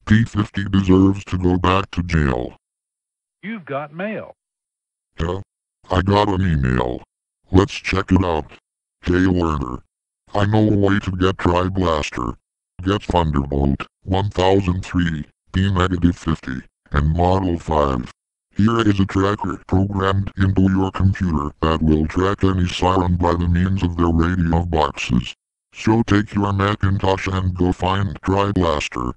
P50 deserves to go back to jail. You've got mail. Yeah, I got an email. Let's check it out. Hey Werner. I know a way to get Tri-Blaster. Get Thunderbolt 1003, P-50, and Model 5. Here is a tracker programmed into your computer that will track any siren by the means of their radio boxes. So take your Macintosh and go find Tri-Blaster.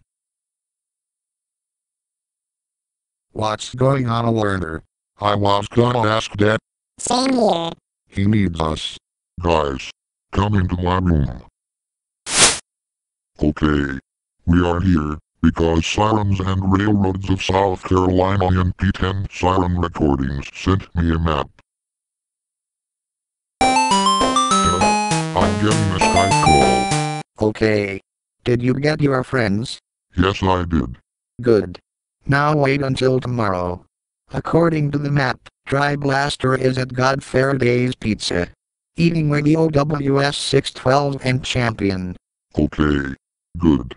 What's going on, Werner? I was gonna ask Dad. Same here. He needs us. Guys, come into my room. Okay. We are here, because Sirens and Railroads of South Carolina and P10 Siren Recordings sent me a map. I'm getting a Skype call. Okay. Did you get your friends? Yes, I did. Good. Now wait until tomorrow. According to the map, Tri-Blaster is at God Faraday's Pizza. Eating Radio WS 612 and Champion. Okay. Good.